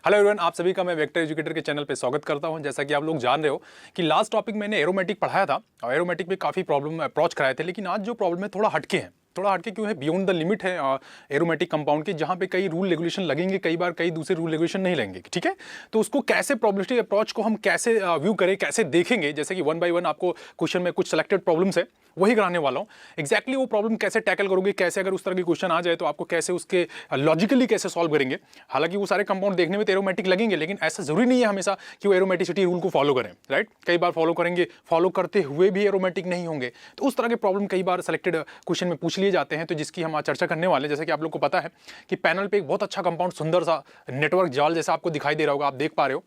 Hello everyone, आप सभी का मैं वेक्टर एजुकेटर के चैनल पे स्वागत करता हूं। जैसा कि आप लोग जान रहे हो कि लास्ट टॉपिक मैंने एरोमेटिक पढ़ाया था और एरोमेटिक में काफ़ी प्रॉब्लम अप्रोच कराए थे, लेकिन आज जो प्रॉब्लम है थोड़ा हटके हैं। थोड़ा हटके क्यों है? बियॉन्ड द लिमिट है एरोमेटिक कंपाउंड के, जहां पे कई रूल रेगुलेशन लगेंगे, कई बार कई दूसरे रूल रेगुलेशन नहीं लगेंगे। ठीक है, तो उसको कैसे प्रॉब्लमेटिक अप्रोच को हम कैसे व्यू करें, कैसे देखेंगे, जैसे कि वन बाय वन आपको क्वेश्चन में कुछ सेलेक्टेड प्रॉब्लम्स है वही कराने वाला हूँ। एक्जैक्टली वो प्रॉब्लम कैसे टैकल करोगे, कैसे अगर उस तरह के क्वेश्चन आ जाए तो आपको कैसे उसके लॉजिकली कैसे सॉल्व करेंगे। हालांकि वो सारे कंपाउंड देखने में तो एरोमेटिक लगेंगे, लेकिन ऐसा जरूरी नहीं है हमेशा कि वो एरोमेटिसिटी रूल को फॉलो करें। राइट, कई बार फॉलो करेंगे, फॉलो करते हुए भी एरोमेटिक नहीं होंगे। तो उस तरह के प्रॉब्लम कई बार सेलेक्टेड क्वेश्चन में पूछ लिए जाते हैं, तो जिसकी हम आज चर्चा करने वाले हैं। जैसे कि आप लोग को पता है कि पैनल पे एक बहुत अच्छा कंपाउंड, सुंदर सा नेटवर्क जाल जैसा आपको दिखाई दे रहा होगा, आप देख पा रहे हो।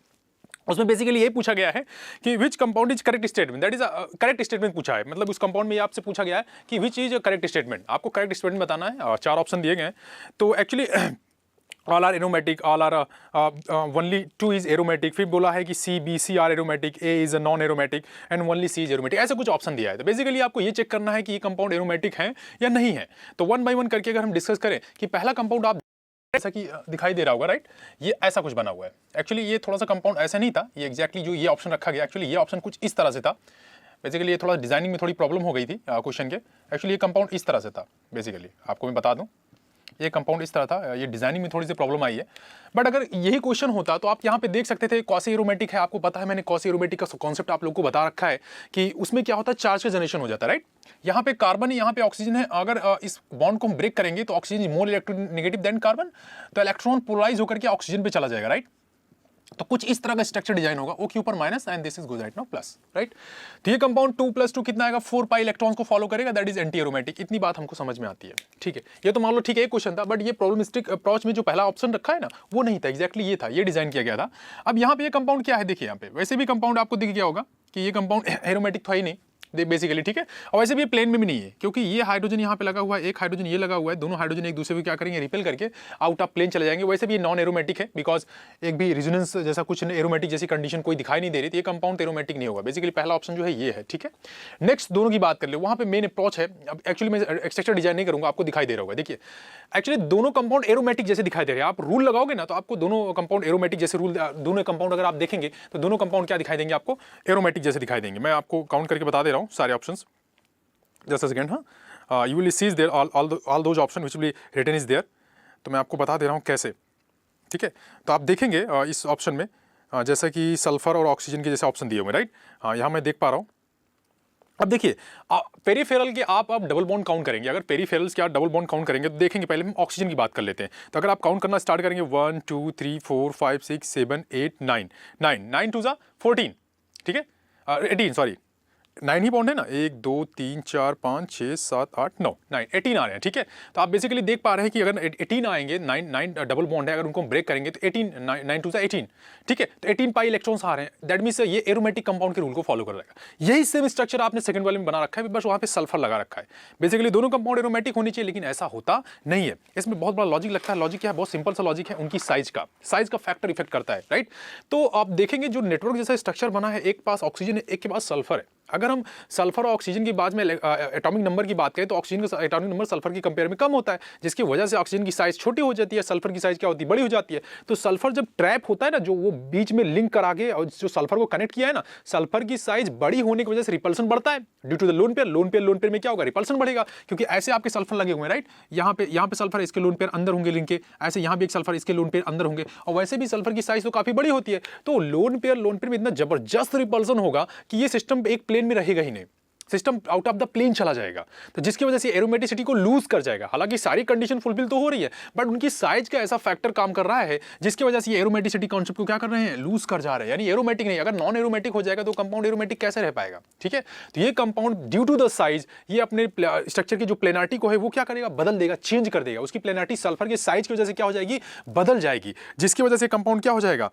उसमें बेसिकली ये पूछा गया है कि विच compound is correct statement, that is correct statement पूछा है। मतलब उस कंपाउंड में आपसे पूछा गया है कि विच इज करेक्ट स्टेटमेंट, आपको करेक्ट स्टेटमेंट बताना है और 4 ऑप्शन दिए गए हैं। तो actually all are aromatic, all are only 2 is aromatic. फिर बोला है कि C B C are aromatic, A is a non aromatic and only C is aromatic. ऐसे कुछ ऑप्शन दिया है। तो बेसिकली आपको ये चेक करना है कि ये कंपाउंड एरोमेटिक है या नहीं है। तो वन बाय वन करके अगर हम डिस्कस करें कि पहला कंपाउंड आप ऐसा कि दिखाई दे रहा होगा, राइट, ये ऐसा कुछ बना हुआ है। एक्चुअली ये थोड़ा सा कंपाउंड ऐसा नहीं था, ये एक्जैक्टली जो ये ऑप्शन रखा गया, एक्चुअली ये ऑप्शन कुछ इस तरह से था। बेसिकली ये थोड़ा डिजाइनिंग में थोड़ी प्रॉब्लम हो गई थी क्वेश्चन के। एक्चुअली ये कंपाउंड इस तरह से था। बेसिकली आपको मैं बता दूं, ये कंपाउंड इस तरह था, ये डिजाइनिंग में थोड़ी सी प्रॉब्लम आई है। बट अगर यही क्वेश्चन होता तो आप यहाँ पे देख सकते थे क्वासी एरोमेटिक है। आपको पता है मैंने क्वासी एरोमेटिक का कॉन्सेप्ट आप लोग को बता रखा है कि उसमें क्या होता है, चार्ज का जनरेशन हो जाता है। राइट, यहाँ पे कार्बन है, यहाँ पे ऑक्सीजन है। अगर इस बॉन्ड को हम ब्रेक करेंगे तो oxygen is more electronegative than carbon, तो इलेक्ट्रॉन पोलराइज होकर के ऑक्सीजन पे चला जाएगा। राइट, तो कुछ इस तरह का स्ट्रक्चर डिजाइन होगा, O के ऊपर minus and this is goes right now plus. Right, तो ये कंपाउंड 2 + 2 कितना आएगा, 4 पाई इलेक्ट्रॉन्स को फॉलो करेगा, दैट इज एंटी एरोमेटिक। इतनी बात हमको समझ में आती है। ठीक है, ये तो मान लो ठीक है, एक क्वेश्चन था, बट ये प्रॉब्लमिस्टिक अप्रोच में जो पहला ऑप्शन रखा है ना, वो नहीं था। एक्जैक्टली ये था, ये डिजाइन किया गया था। अब यहाँ पे ये कंपाउंड क्या है, देखिए यहाँ पे वैसे भी कंपाउंड आपको दिख गया होगा कि ये कंपाउंड एरोमेटिक था ही नहीं बेसिकली। ठीक है, और वैसे भी ये प्लेन में भी नहीं है, क्योंकि ये हाइड्रोजन यहाँ पे लगा हुआ है, एक हाइड्रोजन ये लगा हुआ है, दोनों हाइड्रोजन एक दूसरे को क्या करेंगे, रिपेल करके आउट ऑफ प्लेन चले जाएंगे। वैसे भी ये नॉन एरोमेटिक है, बिकॉज एक भी रेजोनेंस जैसा कुछ एरोमेटिक जैसी कंडीशन कोई दिखाई नहीं दे रही, तो ये कंपाउंड एरोमेटिक नहीं होगा। बेसिकली पहला ऑप्शन जो है ये है। ठीक है, नेक्स्ट दोनों की बात कर ले, वहाँ पे मेन अप्रोच है। अब एक्चुअली मैं स्ट्रक्चर डिजाइन नहीं करूंगा, आपको दिखाई दे रहा होगा। देखिए एक्चुअली दोनों कंपाउंड एरोमेटिक जैसे दिखाई दे रहे हैं। आप रूल लगाओगे ना तो आपको दोनों कंपाउंड एरोमेटिक जैसे रूल, दोनों कंपाउंड अगर आप देखेंगे तो दोनों कंपाउंड क्या दिखाई देंगे, आपको एरोमेटिक जैसे दिखाई देंगे। मैं आपको काउंट करके बता दे रहा हूँ सारे ऑप्शंस। जस्ट अ सेकेंड, हाँ, you will see there all those option which will be written is there. तो मैं आपको बता दे रहा हूँ कैसे। ठीक है, तो आप देखेंगे इस ऑप्शन में जैसा कि सल्फर और ऑक्सीजन के जैसे ऑप्शन दिए हुए, राइट। यहाँ मैं देख पा रहा हूँ। अब देखिए पेरीफेरल के आप डबल बॉन्ड काउंट करेंगे। अगर पेरीफेरल्स के आप डबल बॉन्ड काउंट करेंगे तो देखेंगे, पहले हम ऑक्सीजन की बात कर लेते हैं। तो अगर आप काउंट करना स्टार्ट करेंगे 1 2 3 4 5 6 7 8 9 9 2 14, ठीक है, 18, सॉरी 9 ही बॉन्ड है ना, 1 2 3 4 5 6 7 8 9 9 18 आ रहे हैं। ठीक है, तो आप बेसिकली देख पा रहे हैं कि अगर 18 आएंगे, 9 डबल बॉन्ड है, अगर उनको ब्रेक करेंगे तो 18 9 2 18, ठीक है, तो 18 पाई इलेक्ट्रॉन्स आ रहे हैं। दैट मीन्स ये एरोमेटिक कंपाउंड के रूल को फॉलो कर रहा है। यही सेम स्ट्रक्चर आपने सेकंड वाले में बना रखा है, बस वहाँ पे सल्फर लगा रखा है। बेसिकली दोनों कंपाउंड एरोमेटिक होनी चाहिए, लेकिन ऐसा होता नहीं है। इसमें बहुत बड़ा लॉजिक लगता है। लॉजिक क्या है, बहुत सिंपल सा लॉजिक है, उनकी साइज का फैक्टर इफेक्ट करता है। राइट, तो आप देखेंगे जो नेटवर्क जैसा स्ट्रक्चर बना है, एक पास ऑक्सीजन है, एक के पास सल्फर है। अगर हम सल्फर और ऑक्सीजन की बाद में एटॉमिक नंबर की बात करें तो ऑक्सीजन का एटॉमिक नंबर सल्फर की कंपेयर में कम होता है, जिसकी वजह से ऑक्सीजन की साइज छोटी हो जाती है, सल्फर की साइज क्या होती है, बड़ी हो जाती है। तो सल्फर जब ट्रैप होता है ना, जो वो बीच में लिंक करा के और जो सल्फर को कनेक्ट किया है ना, सल्फर की साइज बड़ी होने की वजह से रिपल्सन बढ़ता है due to the lone pair. Lone pair में क्या होगा, रिपल्सन बढ़ेगा, क्योंकि ऐसे आपके सल्फर लगे हुए हैं। राइट, यहाँ पे सल्फर, इसके लोन पेयर अंदर होंगे लिंक के, ऐसे यहाँ भी एक सल्फर, इसके लोन पेयर अंदर होंगे, और वैसे भी सल्फर की साइज तो काफी बड़ी होती है। तो लोन पेयर में इतना जबरदस्त रिपल्सन होगा कि ये सिस्टम एक प्लेन में रहेगा ही नहीं, system out of the plane चला जाएगा। तो जिसकी वजह से एरोमेटिसिटी को लूज कर जाएगा। हालांकि सारी कंडीशन फुलफिल तो हो रही है, बट उनकी साइज का ऐसा फैक्टर काम कर रहा है जिसकी वजह से ये एरोमेटिसिटी कॉन्सेप्ट को क्या कर रहे हैं, लूज कर जा रहे हैं। यानी एरोमेटिक नहीं, अगर नॉन एरोमेटिक हो जाएगा तो कंपाउंड एरोमेटिक कैसे रह पाएगा। ठीक है, तो ये compound due to the size, ये अपने स्ट्रक्चर की जो प्लेनारिटी को है वो क्या करेगा, बदल देगा, चेंज कर देगा। उसकी प्लेनारिटी सल्फर के साइज की वजह से क्या हो जाएगी, बदल जाएगी, जिसकी वजह से कंपाउंड क्या हो जाएगा,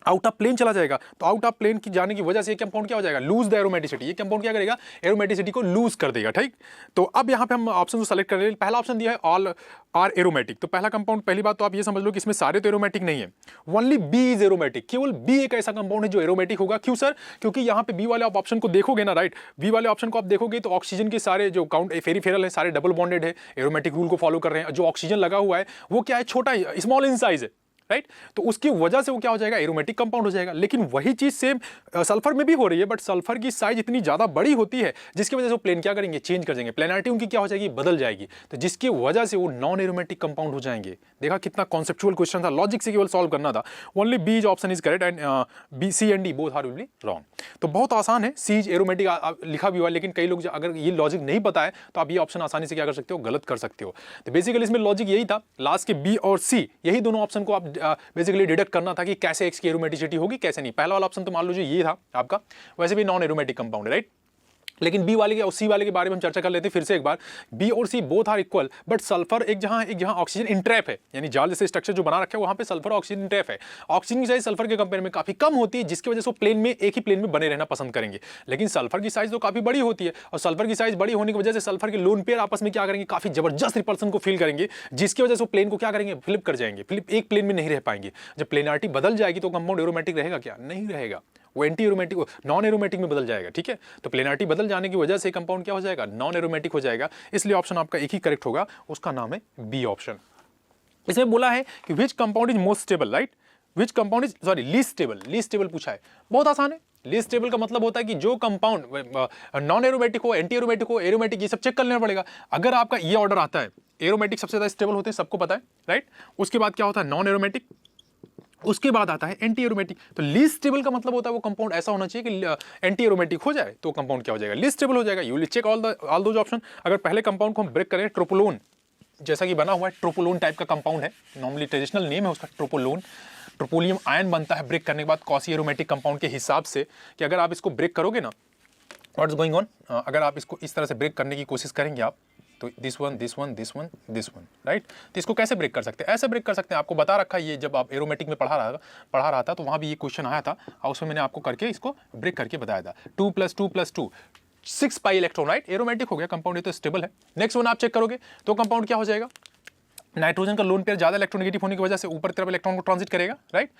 आउट ऑफ प्लेन चला जाएगा। तो आउट ऑफ प्लेन की जाने की वजह से ये कंपाउंड क्या हो जाएगा, लूज द एरोमेटिसिटी। ये कंपाउंड क्या करेगा, एरोमेटिसिटी को लूज कर देगा। ठीक, तो अब यहाँ पे हम ऑप्शन को सेलेक्ट कर रहे हैं। पहला ऑप्शन दिया है ऑल आर एरोमेटिक। तो पहला कंपाउंड, पहली बात तो आप ये समझ लो कि इसमें सारे तो एरोमेटिक नहीं है, ओनली बी इज एरोमेटिक। केवल बी एक ऐसा कंपाउंड है जो एरोमेटिक होगा। क्यों सर, क्योंकि यहाँ पे बी वाले आप ऑप्शन को देखोगे ना, राइट, बी वाले ऑप्शन को आप देखोगे तो ऑक्सीजन के सारे जो काउंट फेरीफेरल है सारे डबल बॉन्डेड है, एरोमेटिक रूल को फॉलो कर रहे हैं। जो ऑक्सीजन लगा हुआ है वो क्या है, छोटा, स्मॉल इन साइज है। राइट। तो उसकी वजह से वो क्या हो जाएगा, एरोमेटिक कंपाउंड हो जाएगा। लेकिन वही चीज सेम सल्फर में भी हो रही है, बट सल्फर की साइज इतनी ज्यादा बड़ी होती है जिसकी वजह से वो प्लेन क्या करेंगे, चेंज कर देंगे, प्लेनारिटी उनकी क्या हो जाएगी, बदल जाएगी, तो जिसकी वजह से वो नॉन एरोमेटिक कंपाउंड हो जाएंगे। देखा कितना कॉन्सेप्चुअल क्वेश्चन था, लॉजिक से केवल सॉल्व करना था। Only B is option is correct and B, C and D both are will be wrong. तो बहुत आसान है, सी इज एरोमेटिक लिखा भी हुआ है, लेकिन कई लोग अगर ये लॉजिक नहीं पता है तो आप ये ऑप्शन आसानी से क्या कर सकते हो, गलत कर सकते हो। तो बेसिकली इसमें लॉजिक यही था, लास्ट के बी और सी यही दोनों ऑप्शन को आप बेसिकली डिडक्ट करना था कि कैसे एक्स की एरोमेटिसिटी होगी कैसे नहीं। पहला वाला ऑप्शन तो मान लीजिए ये था आपका, वैसे भी नॉन एरोमेटिक कंपाउंड है, राइट। लेकिन बी वाले के और सी वाले के बारे में हम चर्चा कर लेते हैं फिर से एक बार। बी और C both are equal, but sulphur एक जहां ऑक्सीजन इंट्रैप है, यानी जाल जैसे स्ट्रक्चर जो बना रखा है वहां पे सल्फर ऑक्सीजन इंट्रैप है। ऑक्सीजन की साइज सल्फर के कंपेयर में काफी कम होती है, जिसकी वजह से वो प्लेन में, एक ही प्लेन में बने रहना पसंद करेंगे। लेकिन सल्फर की साइज तो काफी बड़ी होती है, और सल्फर की साइज बड़ी होने की वजह से सल्फर के लोन पेयर आपस में क्या करेंगे, काफी जबरदस्त रिपल्सन को फील करेंगे, जिसकी वजह से वो प्लेन को क्या करेंगे, फ्लिप कर जाएंगे, फ्लिप एक प्लेन में नहीं रह पाएंगे। जब प्लेनारिटी बदल जाएगी तो कंपाउंड एरोमेटिक रहेगा क्या, नहीं रहेगा, वो एंटी एरोमेटिक, नॉन एरोमेटिक में बदल जाएगा, ठीक है। तो प्लेनारिटी बदल जाने की वजह से कंपाउंड क्या हो जाएगा, नॉन एरोमेटिक हो जाएगा। इसलिए ऑप्शन आपका एक ही करेक्ट होगा, उसका नाम है बी ऑप्शन। इसमें बोला है कि विच compound is most stable, right, which compound is sorry least stable, least stable पूछा है, बहुत आसान है। लीस्ट स्टेबल का मतलब होता है कि जो कंपाउंड नॉन एरोमेटिक हो, एंटी एरोमेटिक हो, एरोमेटिक, ये सब चेक कर लेना पड़ेगा। अगर आपका ये ऑर्डर आता है, एरोमेटिक सबसे ज्यादा स्टेबल होते हैं, सबको पता है, राइट। उसके बाद क्या होता है, नॉन एरोमेटिक, उसके बाद आता है एंटी एरोमेटिक। तो लीस्ट स्टेबल का मतलब होता है वो कंपाउंड ऐसा होना चाहिए कि एंटी एरोमेटिक हो जाए, तो कंपाउंड क्या हो जाएगा, लीस्ट स्टेबल हो जाएगा। You will check all those option. अगर पहले कंपाउंड को हम ब्रेक करें, ट्रोपोलोन जैसा कि बना हुआ है, ट्रोपोलोन टाइप का कंपाउंड है, नॉर्मली ट्रेडिशनल नेम है उसका ट्रोपोलोन। ट्रोपोलियम आयन बनता है ब्रेक करने के बाद कॉसी एरोमेटिक कंपाउंड के हिसाब से, कि अगर आप इसको ब्रेक करोगे ना, व्हाट इज गोइंग ऑन, अगर आप इसको इस तरह से ब्रेक करने की कोशिश करेंगे आप, तो this one this one this one this one, right. तो इसको कैसे ब्रेक कर सकते हैं, ऐसे ब्रेक कर सकते हैं, आपको बता रखा है ये, जब आप एरोमेटिक में पढ़ा रहा था तो वहाँ भी ये क्वेश्चन आया था, और उसमें मैंने आपको करके इसको ब्रेक करके बताया था। 2 + 2 + 2 6 पाई इलेक्ट्रॉन, राइट, एरोमेटिक हो गया कंपाउंड, ये तो स्टेबल है। नेक्स्ट वन आप चेक करोगे तो कंपाउंड क्या हो जाएगा, नाइट्रोजन का लोन पेयर ज्यादा इलेक्ट्रोनेगेटिव होने की वजह से ऊपर तरफ इलेक्ट्रॉन को ट्रांजिट करेगा, राइट।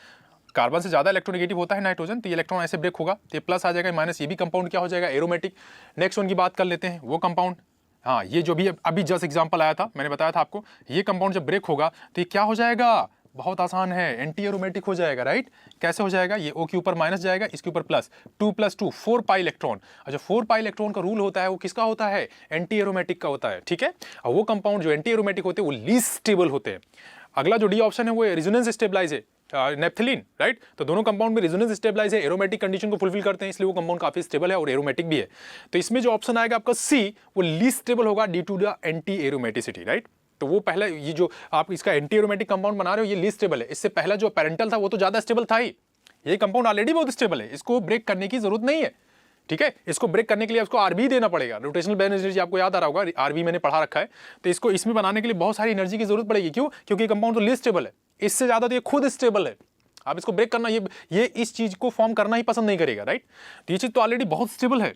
कार्बन से ज्यादा इलेक्ट्रोनेगेटिव होता है नाइट्रोजन, तो ये इलेक्ट्रॉन ऐसे ब्रेक होगा, तो ये प्लस आ जाएगा, माइनस, ये भी कंपाउंड क्या हो जाएगा, एरोमेटिक। नेक्स्ट वन की बात कर लेते हैं, वो कंपाउंड, हाँ, ये जो भी अभी जस्ट एग्जांपल आया था, मैंने बताया था आपको, ये कंपाउंड जब ब्रेक होगा तो ये क्या हो जाएगा, बहुत आसान है, एंटी एरोमेटिक हो जाएगा, राइट। कैसे हो जाएगा, ये O के ऊपर माइनस जाएगा, इसके ऊपर प्लस, 2 + 2 4 पाई इलेक्ट्रॉन। और जो 4 पाई इलेक्ट्रॉन का रूल होता है वो किसका होता है, एंटी एरोमेटिक का होता है, ठीक है। और वो कंपाउंड जो एंटी एरोमेटिक होते हैं वो लीस्ट स्टेबल होते हैं। अगला जो डी ऑप्शन है वो रेजोनेंस स्टेबलाइज है, नेप्थलीन, राइट। तो दोनों कंपाउंड में रेजोनेंस स्टेबलाइज है, एरोमेटिक कंडीशन को फुलफिल करते हैं, इसलिए वो कंपाउंड काफी स्टेबल है और एरोमेटिक भी है। तो इसमें जो ऑप्शन आएगा आपका सी, वो लीस्ट स्टेबल होगा due to the anti aromaticity, right. तो वो पहला, ये जो आप इसका एंटी एरोमेटिक कंपाउंड बना रहे हो ये लीस्ट स्टेबल है। इससे पहला जो पैरेंटल था वो तो ज्यादा स्टेबल था ही, ये कंपाउंड ऑलरेडी बहुत स्टेबल है, इसको ब्रेक करने की जरूरत नहीं है, ठीक है। इसको ब्रेक करने के लिए आपको आरबी देना पड़ेगा, रोटेशनल बैलेंस एनर्जी, आपको याद आ रहा होगा, आरबी मैंने पढ़ा रखा है। तो इसको इसमें बनाने के लिए बहुत सारी एनर्जी की जरूरत पड़ेगी, क्यों, क्योंकि कंपाउंड तो लीस्ट स्टेबल है, इससे ज्यादा तो ये खुद स्टेबल है। आप इसको ब्रेक करना, ये इस चीज को फॉर्म करना ही पसंद नहीं करेगा, राइट। तो ये चीज तो ऑलरेडी बहुत स्टेबल है,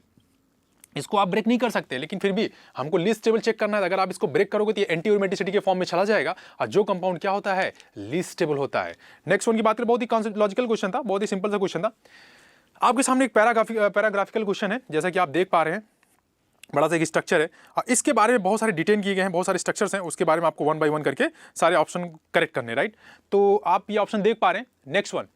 इसको आप ब्रेक नहीं कर सकते, लेकिन फिर भी हमको लीस्ट स्टेबल चेक करना है। अगर आप इसको ब्रेक करोगे तो ये एंटी एरोमेटिसिटी के फॉर्म में चला जाएगा, और जो कंपाउंड क्या होता है, लीस्ट स्टेबल होता है। नेक्स्ट वन की बात करें, बहुत ही कॉन्सेप्ट लॉजिकल क्वेश्चन था, बहुत ही सिंपल सा क्वेश्चन था। आपके सामने एक पैराग्राफिकल क्वेश्चन है, जैसा कि आप देख पा रहे हैं, बड़ा सा एक स्ट्रक्चर है, और इसके बारे में बहुत सारे डिटेल किए गए हैं, बहुत सारे स्ट्रक्चर्स हैं, उसके बारे में आपको 1 बाय 1 करके सारे ऑप्शन करेक्ट करने, राइट। तो आप ये ऑप्शन देख पा रहे हैं। नेक्स्ट वन,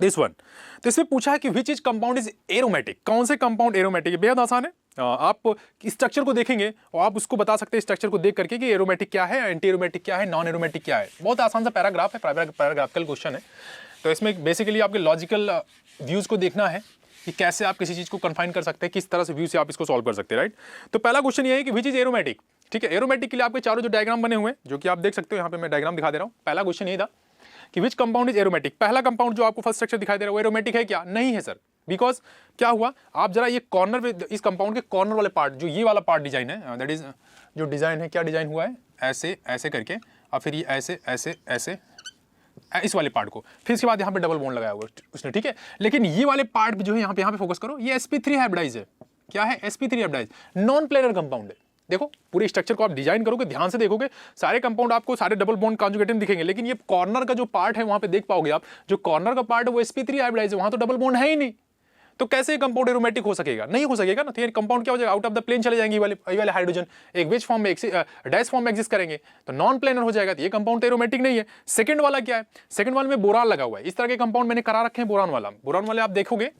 दिस वन, तो इसमें पूछा है कि which is compound is aromatic, कौन से कंपाउंड एरोमेटिक है। बेहद आसान है, आप स्ट्रक्चर को देखेंगे और आप उसको बता सकते हैं स्ट्रक्चर को देख करके कि एरोमेटिक क्या है, एंटी एरोमेटिक क्या है, नॉन एरोमेटिक क्या है। बहुत आसान सा पैराग्राफ है, पैराग्राफिकल क्वेश्चन है। तो इसमें बेसिकली आपके लॉजिकल व्यूज को देखना है कि कैसे आप किसी चीज को कंफाइन कर सकते हैं, किस तरह से व्यू से आप इसको सॉल्व कर सकते हैं, राइट। तो पहला क्वेश्चन ये है कि विच इज एरोमेटिक, ठीक है। एरोमेटिक के लिए आपके चारों जो डायग्राम बने हुए हैं, जो कि आप देख सकते हो, यहाँ पे मैं डायग्राम दिखा दे रहा हूँ। पहला क्वेश्चन ये था कि विच कंपाउंड इज एरोमेटिक। पहला कंपाउंड जो आपको फर्स्ट स्ट्रक्चर दिखाई दे रहा है वो एरोमेटिक है क्या, नहीं है सर। बिकॉज क्या हुआ, आप जरा ये कॉर्नर पे, इस कंपाउंड के कॉर्नर वाले पार्ट, जो ये वाला पार्ट डिजाइन है, दैट इज जो डिजाइन है, क्या डिजाइन हुआ है, ऐसे ऐसे करके, और फिर ये ऐसे ऐसे ऐसे, इस वाले पार्ट को, फिर इसके बाद यहाँ पे डबल बॉन्ड लगाया हुआ उसने, ठीक है। लेकिन ये वाले पार्ट जो है यहाँ पे फोकस करो, ये sp3 हाइब्रिडाइज है। क्या है, sp3 hybridise, non planar compound है। देखो पूरे स्ट्रक्चर को आप डिजाइन करोगे, ध्यान से देखोगे, सारे कंपाउंड आपको सारे डबल बॉन्ड कॉन्जुगेटेड दिखेंगे, लेकिन ये कॉर्नर का जो पार्ट है वहां पे देख पाओगे आप, जो कॉर्नर का पार्ट है वो sp3 हाइब्रिडाइज है, वहां तो डबल बॉन्ड है ही नहीं। तो कैसे कंपाउंड एरोमेटिक हो सकेगा? नहीं हो सकेगा ना। तो ये कंपाउंड क्या हो जाएगा? आउट ऑफ द प्लेन चले जाएंगे ये वाले हाइड्रोजन, एक वेज फॉर्म में डैश फॉर्म में एग्जिस्ट करेंगे, तो नॉन प्लेनर हो जाएगा। तो ये कंपाउंड एरोमेटिक नहीं है। सेकंड वाला क्या है? सेकंड वाले में बोरान लगा हुआ है। इस तरह के कंपाउंड मैंने करा रखे हैं बोरान वाले आप देखोगे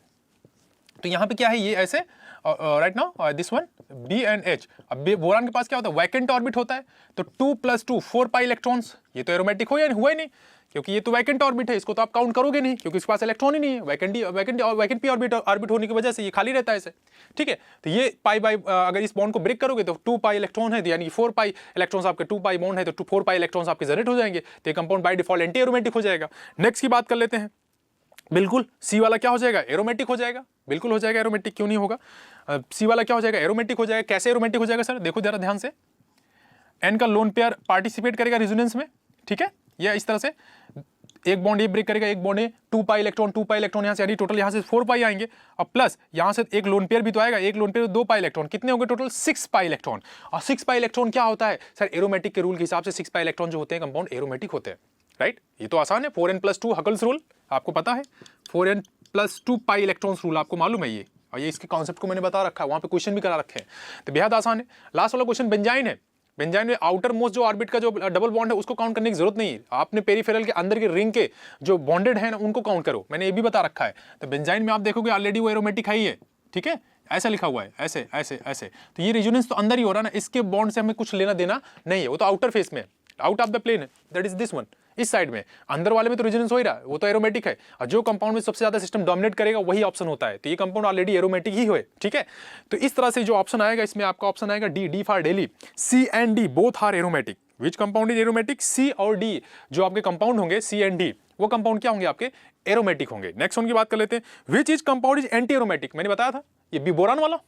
तो यहाँ पे क्या है, ये ऐसे right now this one BNH। अब बोरान के पास क्या होता है? वैकेंट ऑर्बिट होता है, तो 2 + 2 4 पाई इलेक्ट्रॉन्स। ये तो एरोमेटिक हुआ ही नहीं, क्योंकि ये तो वैकेंट ऑर्बिट है, इसको तो आप काउंट करोगे नहीं, क्योंकि इसके पास इलेक्ट्रॉन ही नहीं है। वैकेंट पी ऑर्बिट होने की वजह से ये खाली रहता है ऐसे, ठीक है। तो ये पाई बाई अगर इस बॉन्ड को ब्रेक करोगे तो 2 पाई इलेक्ट्रॉन है, यानी 4 पाई इलेक्ट्रॉन्स आपके 2 पाई बॉन्ड है, तो 4 पाई इलेक्ट्रॉन्स आपके जनरेट हो जाएंगे। तो ये compound by default anti aromatic हो जाएगा। नेक्स्ट की बात कर लेते हैं। बिल्कुल सी वाला क्या हो जाएगा? एरोमेटिक हो जाएगा। बिल्कुल हो जाएगा एरोमेटिक, क्यों नहीं होगा? सी वाला क्या हो जाएगा? एरोमेटिक हो जाएगा। कैसे एरोमेटिक हो जाएगा सर? देखो जरा ध्यान से, एन का लोन पेयर पार्टिसिपेट करेगा रेजोनेंस में, ठीक है, या इस तरह से एक बॉन्ड ये ब्रेक करेगा, एक बॉन्ड 2 पाई इलेक्ट्रॉन यहाँ से, यानी टोटल यहाँ से 4 पाई आएंगे, और प्लस यहाँ से एक लोन पेयर भी तो आएगा, एक लोन पेयर 2 पाई इलेक्ट्रॉन, कितने होंगे टोटल? 6 pi electron. और 6 पाई इलेक्ट्रॉन क्या होता है सर? एरोमेटिक के रूल के हिसाब से 6 पाई इलेक्ट्रॉन जो होते हैं कंपाउंड एरोमेटिक होते हैं, राइट। ये तो आसान है, 4n+2 हकल्स रूल आपको पता है, 4n+2 पाई इलेक्ट्रॉन्स रूल आपको मालूम है ये, और ये इसके कॉन्सेप्ट को मैंने बता रखा है, वहां पे क्वेश्चन भी करा रखे हैं, तो बेहद आसान है। लास्ट वाला क्वेश्चन बेंजाइन है। बेंजाइन में आउटर मोस्ट जो ऑर्बिट का जो डबल बॉन्ड है उसको काउंट करने की जरूरत नहीं है, आपने पेरिफेरल के अंदर के रिंग के जो बॉन्डेड है ना उनको काउंट करो, मैंने ये भी बता रखा है। तो बेंजाइन में आप देखोगे ऑलरेडी वो एरोमेटिक है ही है, ठीक है, ऐसा लिखा हुआ है, ऐसे ऐसे ऐसे, तो ये रेजोनेंस तो अंदर ही हो रहा है ना, इसके बॉन्ड से हमें कुछ लेना देना नहीं है, वो तो आउटर फेस में, आउट ऑफ द प्लेन है, दैट इज दिस वन। इस साइड में अंदर वाले में तो रेजोनेंस हो ही रहा है, वो तो एरोमेटिक है, और जो कंपाउंड में सबसे ज्यादा सिस्टम डोमिनेट करेगा वही ऑप्शन होता है, तो ये कंपाउंड ऑलरेडी एरोमेटिक ही हुए, ठीक है। तो इस तरह से जो ऑप्शन आएगा इसमें आपका ऑप्शन आएगा D for daily, C and D both are aromatic. Which compound is aromatic? C और डी जो आपके कंपाउंड होंगे सी एंड डी, वो कंपाउंड क्या होंगे? आपके एरोमेटिक होंगे। नेक्स्ट वन की बात कर लेते हैं, which is compound is anti aromatic. मैंने बताया था ये बी बोरान वाला,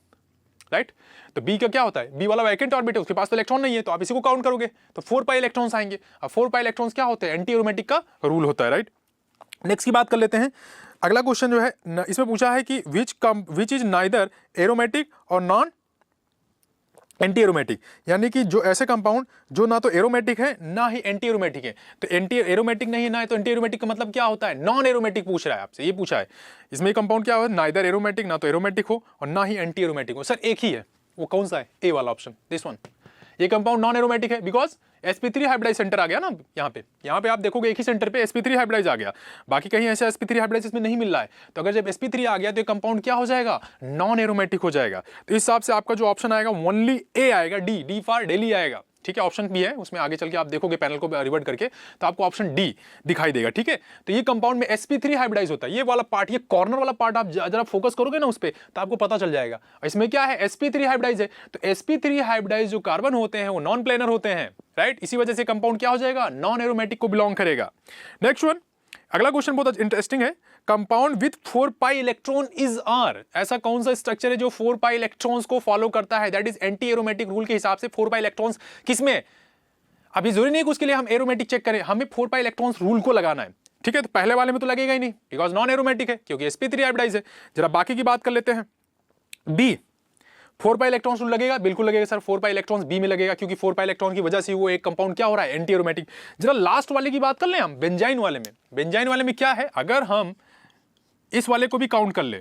राइट। तो बी का क्या होता है? बी वाला वैकेंट ऑर्बिट है, उसके पास तो इलेक्ट्रॉन नहीं है, तो आप इसी को काउंट करोगे तो 4 पाई इलेक्ट्रॉन्स आएंगे। अब 4 पाई इलेक्ट्रॉन्स क्या होते हैं? एंटी एरोमेटिक का रूल होता है, राइट। नेक्स्ट की बात कर लेते हैं। अगला क्वेश्चन जो है इसमें पूछा है कि विच इज नाइदर एरोमेटिक और नॉन एंटी एरोमेटिक, यानी कि जो ऐसे कंपाउंड जो ना तो एरोमेटिक है ना ही एंटी एरोमेटिक है। तो एंटी एरोमेटिक नहीं है ना है तो एंटी एरोमेटिक का मतलब क्या होता है? नॉन एरोमेटिक पूछ रहा है आपसे, ये पूछा है। इसमें कंपाउंड क्या हो? नाइदर एरोमेटिक, ना तो एरोमेटिक हो और ना ही एंटी एरोमेटिक हो। सर एक ही है, वो कौन सा है? ए वाला ऑप्शन, दिस वन। ये कंपाउंड नॉन एरोमेटिक है बिकॉज sp3 हाइब्रिडाइज सेंटर आ गया ना यहाँ पे आप देखोगे एक ही सेंटर पे sp3 हाइब्रिडाइज आ गया, बाकी कहीं ऐसा sp3 हाइब्रिडाइज इसमें नहीं मिल रहा है। तो अगर जब sp3 आ गया तो ये कंपाउंड क्या हो जाएगा? नॉन एरोमेटिक हो जाएगा। तो इस हिसाब से आपका जो ऑप्शन आएगा ओनली ए आएगा, डी फॉर डेली आएगा, ठीक है। ऑप्शन भी है उसमें, आगे चल के आप देखोगे पैनल को रिवर्ट करके तो आपको ऑप्शन डी दिखाई देगा, ठीक है। तो ये कंपाउंड में sp3 हाइब्रिडाइज होता है, ये वाला पार्ट, ये कॉर्नर वाला पार्ट आप जरा फोकस करोगे ना उस पर तो आपको पता चल जाएगा। इसमें क्या है? sp3 हाइब्रिडाइज है, तो sp3 हाइब्रिडाइज जो कार्बन होते हैं वो नॉन प्लेनर होते हैं, राइट। इसी वजह से कंपाउंड क्या हो जाएगा? नॉन एरोमेटिक को बिलोंग करेगा। नेक्स्ट वन, अगला क्वेश्चन बहुत इंटरेस्टिंग है। Compound with 4 pi electron is are, ऐसा कौन सा स्ट्रक्चर है जो 4 पाई इलेक्ट्रॉन्स को फॉलो करता है? That is anti aromatic rule के हिसाब से 4 पाई इलेक्ट्रॉन्स किसमें? अभी जरूरी नहीं कि उसके लिए हम एरोमेटिक चेक करें, हमें 4 पाई इलेक्ट्रॉन्स रूल को लगाना है, ठीक है। तो पहले वाले में तो लगेगा ही नहीं बिकॉज नॉन एरोमेटिक है, क्योंकि sp3 हाइब्रिडाइज है। जरा बाकी की बात कर लेते हैं। बी 4 पाई इलेक्ट्रॉन्स रूल लगेगा, बिल्कुल लगेगा सर। 4 पाई इलेक्ट्रॉन्स बी में लगेगा क्योंकि 4 पाई इलेक्ट्रॉन की वजह से वो एक कंपाउंड क्या हो रहा है? Anti aromatic. जरा लास्ट वाले की बात कर लें हम, बेंजाइन वाले में। बेंजाइन वाले में क्या है? अगर हम इस वाले को भी काउंट कर ले,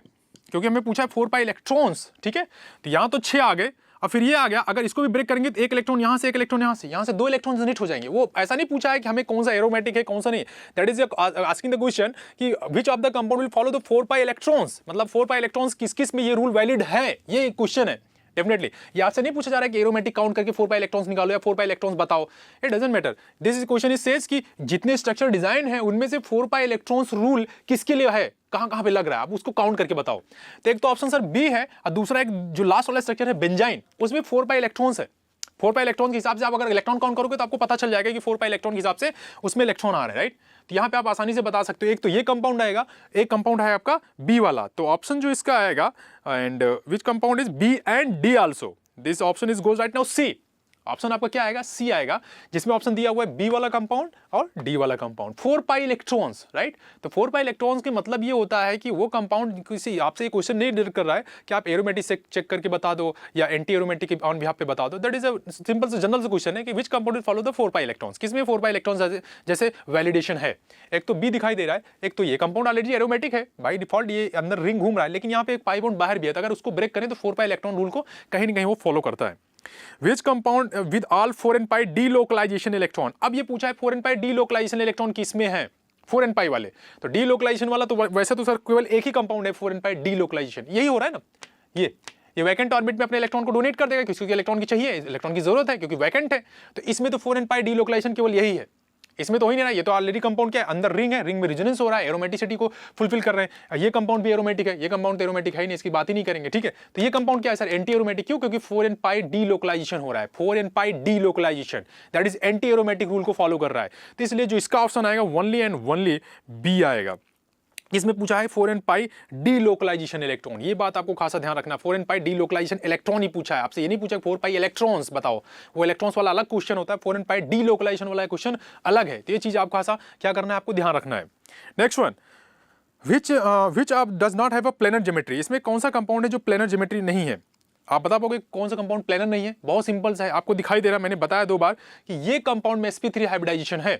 क्योंकि हमें पूछा है 4 पाई इलेक्ट्रॉन्स, ठीक है, तो यहां तो 6 आ गए और फिर ये आ गया। अगर इसको भी ब्रेक करेंगे तो एक इलेक्ट्रॉन यहां से, एक इलेक्ट्रॉन यहां से 2 इलेक्ट्रॉन जनरेट हो जाएंगे। वो ऐसा नहीं पूछा है कि हमें कौन सा एरोमेटिक है कौन सा नहीं, that is asking the question कि which of the compound will follow the 4 pi electrons, मतलब 4 पाई इलेक्ट्रॉन्स किस किस में ये रूल वैलिड है, ये क्वेश्चन है। डेफिनेटली ये आपसे नहीं पूछा जा रहा है कि एरोमेटिक काउंट करके 4 पाई इलेक्ट्रॉन्स निकालो या 4 पाई इलेक्ट्रॉन्स बताओ, it doesn't matter. This is question is says कि जितने स्ट्रक्चर डिजाइन है उनमें से 4 पाई इलेक्ट्रॉन्स रूल किसके लिए है, कहां पे लग रहा है, आप उसको काउंट करके बताओ। तो एक तो ऑप्शन सर बी है और दूसरा एक जो लास्ट वाला स्ट्रक्चर है बेंजाइन, उसमें 4 पाई इलेक्ट्रॉन्स है। 4 पाई इलेक्ट्रॉन के हिसाब से आप अगर इलेक्ट्रॉन काउंट करोगे तो आपको पता चल जाएगा कि 4 पाई इलेक्ट्रॉन के हिसाब से उसमें इलेक्ट्रॉन आ रहे हैं, राइट। तो यहां पे आप आसानी से बता सकते हो, एक तो ये कंपाउंड आएगा, एक कंपाउंड है आपका बी वाला। तो ऑप्शन जो इसका आएगा and which compound is B and D also, this option is goes right now C. Option आपका क्या आएगा, सी आएगा, जिसमें ऑप्शन दिया हुआ है बी वाला कंपाउंड और डी वाला कंपाउंड। 4 pi electrons, right. तो 4 पाई इलेक्ट्रॉन्स के मतलब ये होता है कि वो कंपाउंड किसी आपसे क्वेश्चन नहीं डिर कर रहा है कि आप एरोमेटिक से चेक करके बता दो या एंटी एरोमेटिक ऑन बिहाफ पे बता दो। दैट इज अ सिंपल से जनरल से क्वेश्चन है कि which compound will follow the 4 pi electrons. किसमें 4 पाई इलेक्ट्रॉन्स जैसे वैलिडेशन है, एक तो बी दिखाई दे रहा है, एक तो ये कंपाउंड ऑलरेडी एरोमेटिक है बाय डिफॉल्ट, ये अंदर रिंग घूम रहा है, लेकिन यहाँ पे एक पाई बॉन्ड बाहर भी है, तो अगर उसको ब्रेक करें तो 4 पाई इलेक्ट्रॉन रूल को कहीं ना कहीं वो फॉलो करता है। Which compound with all 4n pi delocalization electron? अब ये पूछा है 4n pi delocalization electron किसमें है, 4n pi वाले। तो delocalization वाला तो वैसे तो सर केवल एक ही कंपाउंड है 4n pi delocalization, यही हो रहा है ना। ये वैकेंट ऑर्बिट में अपने इलेक्ट्रॉन को डोनेट कर देगा क्योंकि इलेक्ट्रॉन की चाहिए, इलेक्ट्रॉन की जरूरत है क्योंकि वैकेंट है। तो इसमें तो 4n pi delocalization केवल यही है, इसमें तो हो ही नहीं रहा। ये तो ऑलरेडी कंपाउंड क्या है, अंदर रिंग है, रिंग में रेजोनेंस हो रहा है, एरोमेटिसिटी को फुलफिल कर रहे हैं। ये कंपाउंड भी एरोमेटिक है, ये कंपाउंड तो एरोमेटिक है ही नहीं, इसकी बात ही नहीं करेंगे, ठीक है। तो ये कंपाउंड क्या है सर, एंटी एरोमेटिक। क्यों? क्योंकि 4n pi डीलोकलाइजेशन हो रहा है, 4n pi delocalization, that is anti aromatic rule को फॉलो कर रहा है। तो इसलिए जो इसका ऑप्शन आएगा ओनली एंड ओनली बी आएगा। इसमें पूछा है 4n pi डीलोकलाइजेशन इलेक्ट्रॉन, ये बात आपको खासा ध्यान रखना, 4n pi डीलोकलाइजेशन इलेक्ट्रॉन ही पूछा है आपसे, ये नहीं पूछा 4 pi इलेक्ट्रॉन्स बताओ, वो इलेक्ट्रॉन्स वाला अलग क्वेश्चन होता है, 4n pi डीलोकलाइजेशन वाला क्वेश्चन अलग है। तो ये चीज आपको खासा क्या करना है, आपको ध्यान रखना है। Next one, which does not have a planar geometry, इसमें कौन सा कंपाउंड है जो प्लेनर ज्योमेट्री नहीं है। आप बता पाओगे कौन सा कंपाउंड प्लेनर नहीं है? बहुत सिंपल सा है, आपको दिखाई दे रहा है, मैंने बताया 2 बार कि ये कंपाउंड में sp3 हाइब्रिडाइजेशन है,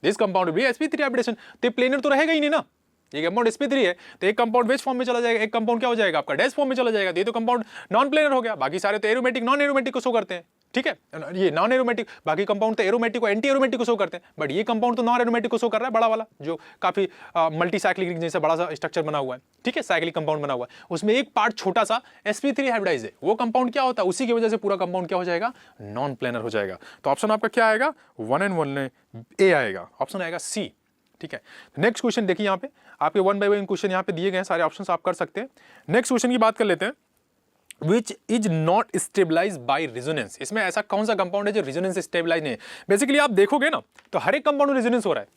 दिस कंपाउंड भी sp3 हाइब्रिडेशन, तो प्लेनर तो रहेगा ही नहीं ना। ये कंपाउंड sp3 है तो एक कंपाउंड वेज फॉर्म में चला जाएगा, एक कंपाउंड क्या हो जाएगा आपका डैश फॉर्म में चला जाएगा, तो ये तो कंपाउंड नॉन प्लेनर हो गया। बाकी सारे तो एरोमेटिक नॉन एरोमेटिक को शो करते हैं, ठीक है, ये नॉन एरोमेटिक, बाकी कंपाउंड तो एरोमेटिक और एंटी एरोमेटिक को शो करते हैं, बट ये कंपाउंड तो नॉन एरोमेटिक को शो कर रहा है, बड़ा वाला जो काफी मल्टी साइक्लिक रिंग जैसा बड़ा सा स्ट्रक्चर बना हुआ है, ठीक है, साइक्लिक कंपाउंड बना हुआ है, उसमें एक पार्ट छोटा सा sp3 हाइब्रिडाइज है, वो कंपाउंड क्या होता है, उसी की वजह से पूरा कंपाउंड क्या हो जाएगा, नॉन प्लेनर हो जाएगा। तो ऑप्शन आपका क्या आएगा, 1 and 1 ए आएगा, ऑप्शन आएगा सी, ठीक है। नेक्स्ट क्वेश्चन देखिए, यहाँ पे आपके 1 by 1 क्वेश्चन यहाँ पे दिए गए हैं, सारे ऑप्शंस आप कर सकते हैं। नेक्स्ट क्वेश्चन की बात कर लेते हैं, which is not stabilize by resonance, इसमें ऐसा कौन सा कंपाउंड है जो रेजोनेंस स्टेबलाइज नहीं है। बेसिकली आप देखोगे ना तो हर एक कंपाउंड में रेजोनेंस हो रहा है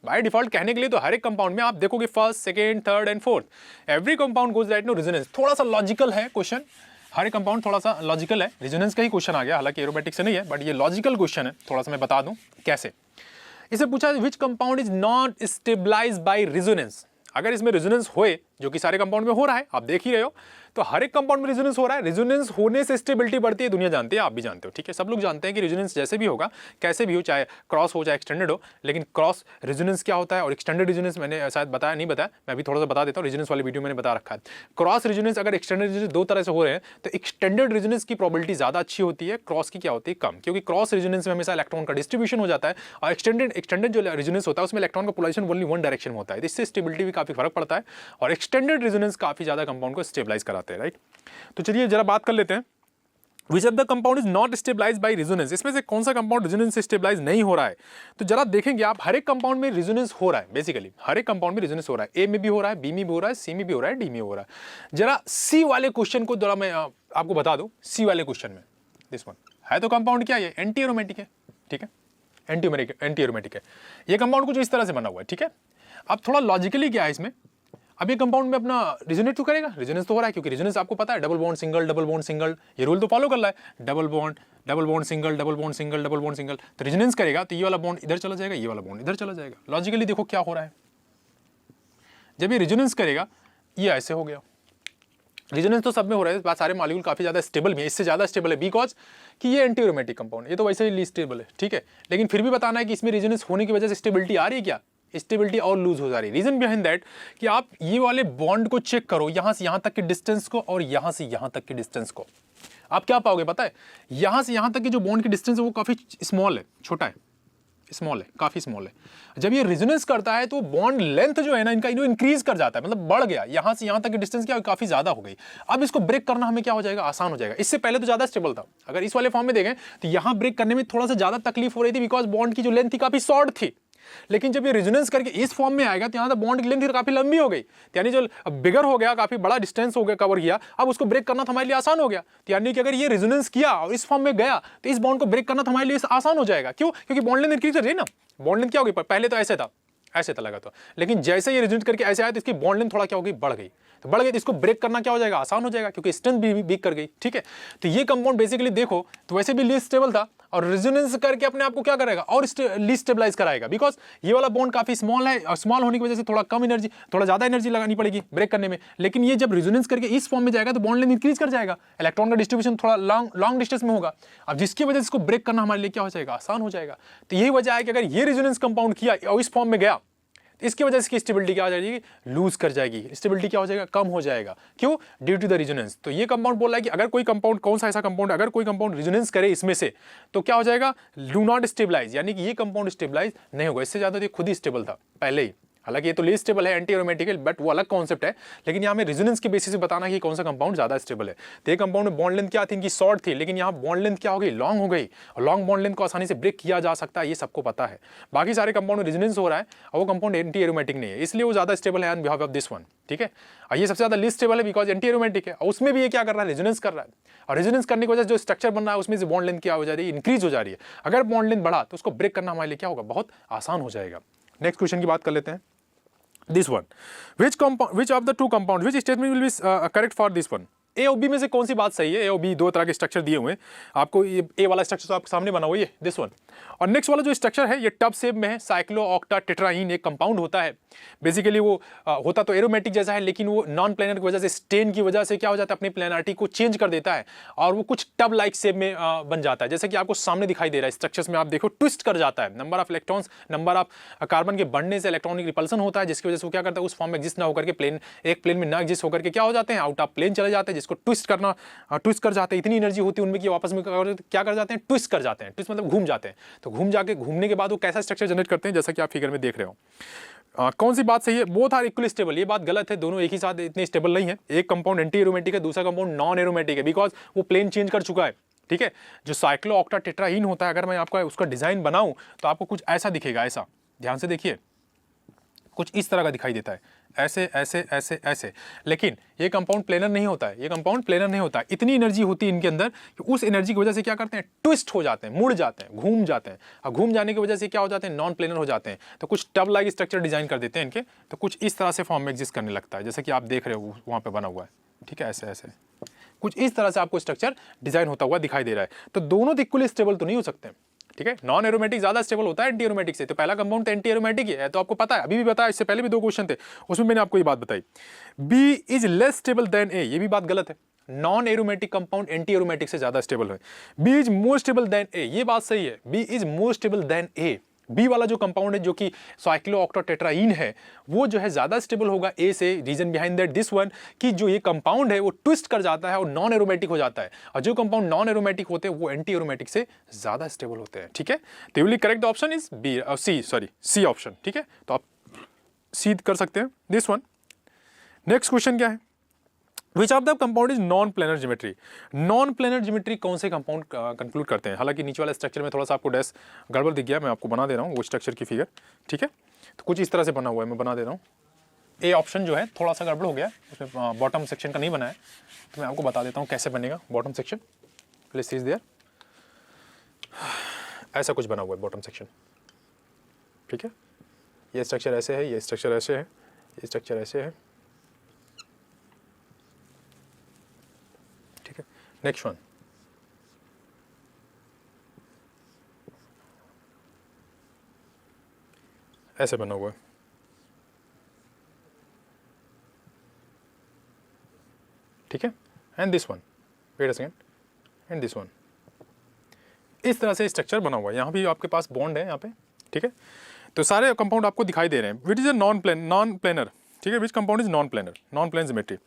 बाय डिफॉल्ट, कहने के लिए तो हर एक कंपाउंड में आप देखोगे first, second, third and fourth, every compound goes right no resonance. थोड़ा सा लॉजिकल है क्वेश्चन, हर एक कंपाउंड थोड़ा सा लॉजिकल है, रेजोनेंस का ही क्वेश्चन आ गया, हालांकि एरोमेटिक से नहीं है, बट ये लॉजिकल क्वेश्चन है, थोड़ा सा मैं बता दूं कैसे। इसे पूछा which compound is not stabilize by resonance, अगर इसमें रेजोनेंस होए, जो कि सारे कंपाउंड में हो रहा है, आप देख ही रहे हो, तो हर एक कंपाउंड में रेजोनेंस हो रहा है, रेजोनेंस होने से स्टेबिलिटी बढ़ती है, दुनिया जानती है, आप भी जानते हो, ठीक है, सब लोग जानते हैं कि रेजोनेंस जैसे भी होगा, कैसे भी हो, चाहे क्रॉस हो चाहे एक्सटेंडेड हो, लेकिन क्रॉस रेजोनेंस क्या होता है और एक्सटेंडेड रेजोनेंस मैंने शायद बताया नहीं बताया, मैं अभी थोड़ा सा बता देता हूँ, रेजोनेंस वाली वीडियो मैंने बता रखा है। क्रॉस रेजोनेंस अगर एक्सटेंडेड रेजोनेंस 2 तरह से हो रहे हैं, तो एक्सटेंडेड रेजोनेंस की प्रोबेबिलिटी ज्यादा अच्छी होती है, क्रॉस की क्या होती है कम, क्योंकि क्रॉस रेजोनेंस में हमेशा इलेक्ट्रॉन का डिस्ट्रीब्यूशन हो जाता है, और एक्सटेंडेड जो रेजोनेंस होता है उसमें इलेक्ट्रॉन का पोलराइजेशन ओनली 1 डायरेक्शन में होता है, इससे स्टेबिलिटी भी काफी फर्क पड़ता है, और एक्सटेंडेड रेजोनेंस काफी ज्यादा कंपाउंड को स्टेबलाइज कराते हैं, राइट। तो चलिए जरा बात कर लेते हैं, which of the compound is not stabilize by resonance, इसमें से कौन सा कंपाउंड रेजोनेंस से स्टेबलाइज नहीं हो रहा है। तो जरा देखेंगे आप, हर एक कंपाउंड में रेजोनेंस हो रहा है, बेसिकली हर एक कंपाउंड में रेजोनेंस हो रहा है, ए में भी हो रहा है, बी में भी हो रहा है, सी में भी हो रहा है, डी में हो रहा है। जरा सी वाले क्वेश्चन को जरा मैं आपको बता दूं, सी वाले क्वेश्चन में दिस वन है, तो कंपाउंड क्या है, एंटी एरोमेटिक है, ठीक है, एंटी एरोमेटिक है, ये कंपाउंड कुछ इस तरह से बना हुआ है, ठीक है। अब थोड़ा लॉजिकली क्या है इसमें, अब ये कंपाउंड में अपना रेजोनेट तो करेगा, रेजोनेंस तो हो रहा है, क्योंकि रेजोनेंस आपको पता है, डबल बॉन्ड सिंगल, ये रूल तो फॉलो कर रहा है, डबल बॉन्ड सिंगल, तो रेजोनेंस करेगा तो ये वाला बॉन्ड इधर चला जाएगा, ये वाला बॉन्ड इधर चला जाएगा। लॉजिकली देखो क्या हो रहा है, जब ये रेजोनेंस करेगा ये ऐसे हो गया, रेजोनेंस तो सब में हो रहा है, बात सारे मॉलिक्यूल काफी ज्यादा स्टेबल भी है, इससे ज्यादा स्टेबल है, बिकॉज कि ये एंटी एरोमेटिक कंपाउंड, ये तो वैसे ही लीस्ट स्टेबल है, ठीक है, लेकिन फिर भी बताना है कि इसमें रेजोनेंस होने की वजह से स्टेबिलिटी आ रही है क्या, स्टेबिलिटी और लूज हो जा रही है। रीजन बिहाइंड दैट कि आप ये वाले बॉन्ड को चेक करो, यहां से यहां तक के डिस्टेंस को और यहां से यहां तक के डिस्टेंस को, आप क्या पाओगे पता है, यहां से यहां तक के जो बॉन्ड की डिस्टेंस है वो काफी स्मॉल है, छोटा है, स्मॉल है, काफी स्मॉल है। जब ये रेजोनेंस करता है तो बॉन्ड लेंथ जो है ना इनका इंक्रीज कर जाता है, मतलब बढ़ गया, यहां से यहां तक की डिस्टेंस क्या काफी ज्यादा हो गई। अब इसको ब्रेक करना हमें क्या हो जाएगा, आसान हो जाएगा। इससे पहले तो ज्यादा स्टेबल था, अगर इस वाले फॉर्म में देखें तो यहां ब्रेक करने में थोड़ा सा ज्यादा तकलीफ हो रही थी, बिकॉज बॉन्ड की जो लेंथ थी काफी शॉर्ट थी, लेकिन जब ये रेजोनेंस करके इस फॉर्म में आएगा तो यहां तक बॉन्ड की लेंथ काफी लंबी हो गई, यानी जो बिगर हो गया, काफी बड़ा डिस्टेंस हो गया, कवर किया, अब उसको ब्रेक करना हमारे लिए आसान हो गया। यानी कि अगर ये रेजोनेंस किया और इस फॉर्म में गया तो इस बॉन्ड को ब्रेक करना हमारे लिए आसान हो जाएगा। क्यों? क्योंकि बॉन्ड लेंथ इंक्रीज कर रही है ना, बॉन्ड लेंथ क्या होगी, पहले तो ऐसे था, ऐसे था लगा तो, लेकिन जैसे ये रिजोनेट करके ऐसे आया तो इसकी बॉन्ड लेंथ थोड़ा क्या हो गई, बढ़ गई। तो बढ़ गई तो इसको ब्रेक करना क्या हो जाएगा, आसान हो जाएगा, क्योंकि स्ट्रेंथ भी वीक कर गई। ठीक है, तो ये कंपाउंड बेसिकली देखो तो वैसे भी लीस्ट स्टेबल था और रेजोनेंस करके अपने आप को क्या करेगा और लीस्ट स्टेबलाइज कराएगा, बिकॉज ये वाला बॉन्ड काफी स्मॉल है और स्मॉल होने की वजह से थोड़ा कम एनर्जी, थोड़ा ज्यादा एनर्जी लगानी पड़ेगी ब्रेक करने में। लेकिन ये जब रेजोनेंस करके इस फॉर्म में जाएगा तो बॉन्ड लेंथ इंक्रीज कर जाएगा, इलेक्ट्रॉन का डिस्ट्रीब्यूशन थोड़ा लॉन्ग डिस्टेंस में होगा, अब जिसकी वजह से इसको ब्रेक करना हमारे लिए क्या हो जाएगा, आसान हो जाएगा। तो यही वजह है कि अगर ये रेजोनेंस कंपाउंड किया और इस फॉर्म में गया तो इसकी वजह से इसकी स्टेबिलिटी क्या हो जाएगी, लूज कर जाएगी, स्टेबिलिटी क्या हो जाएगा, कम हो जाएगा। क्यों, ड्यू टू द रेजोनेंस। तो ये कंपाउंड बोल रहा है कि अगर कोई कंपाउंड, कौन सा ऐसा कंपाउंड, अगर कोई कंपाउंड रेजोनेंस करे इसमें से तो क्या हो जाएगा, डू नॉट स्टेबलाइज, यानी कि ये कंपाउंड स्टेबलाइज नहीं होगा। इससे ज्यादा ये खुद ही स्टेबल था पहले ही, हालांकि ये तो लीस्ट स्टेबल है, एंटी एरोमेटिक, बट वो अलग कॉन्सेप्ट है। लेकिन यहाँ में रेजोनेंस के बेसिस पे बताना कि कौन सा कंपाउंड ज्यादा स्टेबल है। तो ये कंपाउंड में बॉन्ड लेंथ क्या थी, इनकी शॉर्ट थी, लेकिन यहाँ बॉन्ड लेंथ क्या हो गई, लॉन्ग हो गई, और लॉन्ग बॉन्ड लेंथ को आसानी से ब्रेक किया जा सकता है, ये सबको पता है। बाकी सारे कंपाउंड में रेजोनेंस हो रहा है और वो कंपाउंड एंटी एरोमेटिक नहीं है, इसलिए वो ज्यादा स्टेबल है on behalf of this one. ठीक है, और ये सबसे ज्यादा लीस्ट स्टेबल है बिकॉज एंटी एरोमेटिक है, और उसमें भी ये क्या कर रहा है, रेजोनेंस कर रहा है, और रेजोनेंस करने की वजह से जो स्ट्रक्चर बन रहा है उसमें से बॉन्ड लेंथ क्या हो जा रही है, इंक्रीज हो जा रही है। अगर बॉन्ड लेंथ बढ़ा तो उसको ब्रेक करना हमारे लिए क्या होगा, बहुत आसान हो जाएगा। नेक्स्ट क्वेश्चन की बात कर लेते हैं। This one, which of the two compounds, which statement will be correct for this one? ए और बी में से कौन सी बात सही है, ए और बी दो तरह के स्ट्रक्चर दिए हुए हैं आपको, ये ए वाला स्ट्रक्चर तो आपके सामने बना हुआ है, दिस वन। और नेक्स्ट वाला जो स्ट्रक्चर है ये टब शेप में है, साइक्लो ऑक्टा टेट्राइन एक कंपाउंड होता है। बेसिकली वो होता तो एरोमेटिक जैसा है, लेकिन वो नॉन प्लेनर की वजह से, स्टेन की वजह से क्या हो जाता है, अपनी प्लेनरिटी को चेंज कर देता है और वो कुछ टब लाइक शेप में बन जाता है, जैसे कि आपको सामने दिखाई दे रहा है स्ट्रक्चर्स में, आप देखो ट्विस्ट कर जाता है। Number of electrons, number of carbon के बढ़ने से इलेक्ट्रॉनिक रिपल्सन होता है, जिसकी वजह से वो क्या करता है, उस फॉर्म में एग्जिस्ट ना होकर के प्लेन, एक प्लेन में ना एग्जिस्ट होकर के क्या हो जाते हैं, आउट ऑफ प्लेन चले जाते हैं, जिसको ट्विस्ट करना, ट्विस्ट कर जाते हैं। इतनी एनर्जी होती है उनमें कि वापस में क्या कर जाते हैं, ट्विस्ट कर जाते हैं। ट्विस्ट मतलब घूम जाते हैं। तो घूमने के बाद वो कैसा स्ट्रक्चर जनरेट करते हैं, जैसा कि आप फिगर में देख रहे हो। कौन सी बात सही है, बोथ आर इक्वली स्टेबल, ये बात गलत है, दोनों एक ही साथ इतने स्टेबल नहीं है। एक कंपाउंड एंटी एरोमेटिक है, दूसरा कंपाउंड नॉन एरोमेटिक है, बिकॉज वो प्लेन चेंज कर चुका है। ठीक है, जो साइक्लो ऑक्टा टेट्राइन होता है, अगर मैं आपको उसका डिजाइन बनाऊं तो आपको कुछ ऐसा दिखेगा, ऐसा ध्यान से देखिए, कुछ इस तरह का दिखाई देता है, ऐसे ऐसे ऐसे ऐसे। लेकिन ये कंपाउंड प्लेनर नहीं होता है, ये कंपाउंड प्लेनर नहीं होता है। इतनी एनर्जी होती है इनके अंदर कि उस एनर्जी की वजह से क्या करते हैं, ट्विस्ट हो जाते हैं, मुड़ जाते हैं, घूम जाते हैं, और घूम जाने की वजह से क्या हो जाते हैं, नॉन प्लेनर हो जाते हैं। तो कुछ टब लाइक स्ट्रक्चर डिजाइन कर देते हैं इनके, तो कुछ इस तरह से फॉर्म में एग्जिस्ट करने लगता है, जैसे कि आप देख रहे हो वहाँ पे बना हुआ है। ठीक है, ऐसे ऐसे कुछ इस तरह से आपको स्ट्रक्चर डिजाइन होता हुआ दिखाई दे रहा है। तो दोनों इक्वली स्टेबल तो नहीं हो सकते। ठीक है, नॉन एरोमेटिक ज्यादा स्टेबल होता है एंटी एरोमेटिक से। तो पहला कंपाउंड तो एंटी एरोमेटिक ही है, तो आपको पता है, अभी भी बताया, इससे पहले भी दो क्वेश्चन थे उसमें मैंने आपको ये बात बताई। B is less stable than A, ये भी बात गलत है। Non aromatic compound anti aromatic से ज्यादा स्टेबल है। B is more stable than A, ये बात सही है, B is more stable than A. B वाला जो कंपाउंड है जो कि साइक्लो ऑक्टा टेट्राइन है, वो जो है ज्यादा स्टेबल होगा ए से। Reason behind that this one, कि जो ये कंपाउंड है वो ट्विस्ट कर जाता है और नॉन एरोमेटिक हो जाता है, और जो कंपाउंड नॉन एरोमेटिक होते हैं वो एंटी एरोमेटिक से ज्यादा स्टेबल होते हैं। ठीक है, तो will correct option is B, C option. ठीक है, तो आप सी कर सकते हैं दिस वन। नेक्स्ट क्वेश्चन क्या है, Which of the compound is non planar geometry. Non planar geometry कौन से कंपाउंड कंक्लूड करते हैं। हालांकि नीचे वाले स्ट्रक्चर में थोड़ा सा आपको डैश गड़बड़ दिख गया, मैं आपको बना दे रहा हूँ वो स्ट्रक्चर की फिगर। ठीक है, तो कुछ इस तरह से बना हुआ है, मैं बना दे रहा हूँ। ए ऑप्शन जो है थोड़ा सा गड़बड़ हो गया, उसमें बॉटम सेक्शन का नहीं बना है, तो मैं आपको बता देता हूँ कैसे बनेगा bottom section. Please see there, ऐसा कुछ बना हुआ है बॉटम सेक्शन। ठीक है, ये स्ट्रक्चर ऐसे है, ये स्ट्रक्चर ऐसे है, ये स्ट्रक्चर ऐसे है। ठीक है, नेक्स्ट वन, ऐसे बना हुआ है। ठीक है, and this one, wait a second, and this one, इस तरह से स्ट्रक्चर बना हुआ है। यहाँ भी आपके पास बॉन्ड है यहाँ पे। ठीक है, तो सारे कंपाउंड आपको दिखाई दे रहे हैं। Which is a non planar. ठीक है, which compound is non planar, non plane geometry.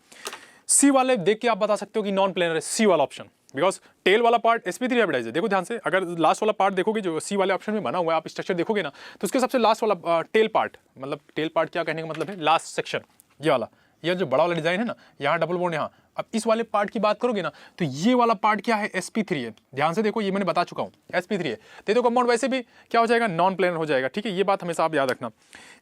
C वाले देख के आप बता सकते हो कि नॉन प्लेनर है, सी वाला ऑप्शन, बिकॉज टेल वाला पार्ट sp3 हाइब्रिडाइज है। देखो ध्यान से, अगर लास्ट वाला पार्ट देखोगे जो सी वाले ऑप्शन में बना हुआ है, आप स्ट्रक्चर देखोगे ना, तो उसके सबसे लास्ट वाला टेल पार्ट, मतलब टेल पार्ट क्या कहने का मतलब है, लास्ट सेक्शन, ये वाला, ये जो बड़ा वाला डिजाइन है ना, यहाँ डबल बॉन्ड यहाँ। अब इस वाले पार्ट की बात करोगे ना, तो ये वाला पार्ट क्या है, sp3 है। ध्यान से देखो, ये मैंने बता चुका हूँ, sp3 है। तो कंपाउंड वैसे भी क्या हो जाएगा, नॉन प्लेनर हो जाएगा। ठीक है, ये बात हमेशा आप याद रखना।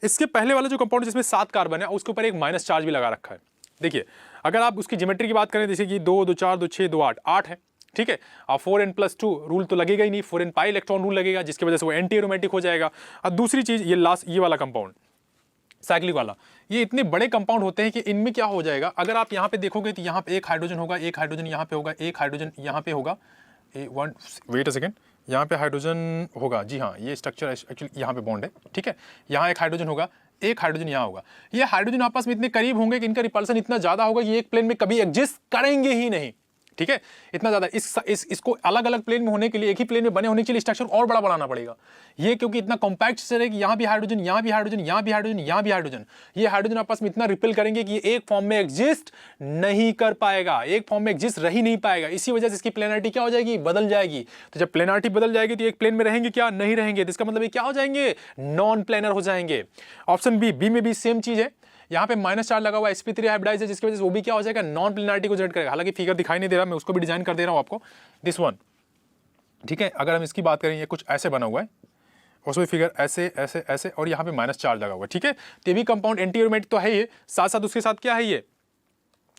इसके पहले वाला जो कंपाउंड जिसमें 7 कार्बन है, उसके ऊपर एक माइनस चार्ज भी लगा रखा है। देखिए, अगर आप उसकी ज्योमेट्री की बात करें, जैसे कि 2 2 4 2 6 2 8 8 है। ठीक है, और 4n+2 रूल तो लगेगा ही नहीं, 4n पाई इलेक्ट्रॉन रूल लगेगा, जिसकी वजह से वो एंटी एरोमेटिक हो जाएगा। और दूसरी चीज, ये लास्ट, ये वाला कंपाउंड, साइक्लिक वाला, ये इतने बड़े कंपाउंड होते हैं कि इनमें क्या हो जाएगा, अगर आप यहाँ पे देखोगे तो यहाँ पे एक हाइड्रोजन होगा, एक हाइड्रोजन यहाँ पे होगा, एक हाइड्रोजन यहाँ पे होगा, वेट अ सेकेंड, यहाँ पे हाइड्रोजन होगा, जी हाँ ये स्ट्रक्चर एक्चुअली यहाँ पे बॉन्ड है, ठीक है, यहाँ एक हाइड्रोजन होगा, एक हाइड्रोजन यहाँ होगा। ये हाइड्रोजन आपस में इतने करीब होंगे कि इनका रिपल्सन इतना ज्यादा होगा कि एक प्लेन में कभी एग्जिस्ट करेंगे ही नहीं, ठीक है, इतना ज्यादा। इसको अलग अलग प्लेन में होने के लिए, एक ही प्लेन में बने होने के लिए स्ट्रक्चर और बड़ा बनाना पड़ेगा। ये क्योंकि इतना कॉम्पैक्ट स्ट्रक्चर है कि यहाँ भी हाइड्रोजन, यहाँ भी हाइड्रोजन, यहाँ भी हाइड्रोजन, यहाँ भी हाइड्रोजन, ये हाइड्रोजन आपस में इतना रिपेल करेंगे कि ये एक फॉर्म में एग्जिस्ट नहीं कर पाएगा, एक फॉर्म में एग्जिस्ट रह ही नहीं पाएगा। इसी वजह से इसकी प्लेनारिटी क्या हो जाएगी, बदल जाएगी। तो जब प्लेनारिटी बदल जाएगी तो एक प्लेन में रहेंगे क्या, नहीं रहेंगे, तो इसका मतलब ये क्या हो जाएंगे, नॉन प्लेनर हो जाएंगे। ऑप्शन बी में भी सेम चीज है, यहाँ पे माइनस चार्ज लगा हुआ sp3 हाइब्रिडाइज है, जिसकी वजह से वो भी क्या हो जाएगा, नॉन प्लेनारिटी को जनरेट करेगा। हालांकि फिगर दिखाई नहीं दे रहा, मैं उसको भी डिजाइन कर दे रहा हूँ आपको, दिस वन, ठीक है। अगर हम इसकी बात करें, ये कुछ ऐसे बना हुआ है, उसमें फिगर ऐसे ऐसे ऐसे, और यहाँ पे माइनस चार्ज लगा हुआ है, ठीक है। तो ये भी कंपाउंड एंटी एरोमेटिक तो है ही, साथ साथ उसके साथ क्या है, ये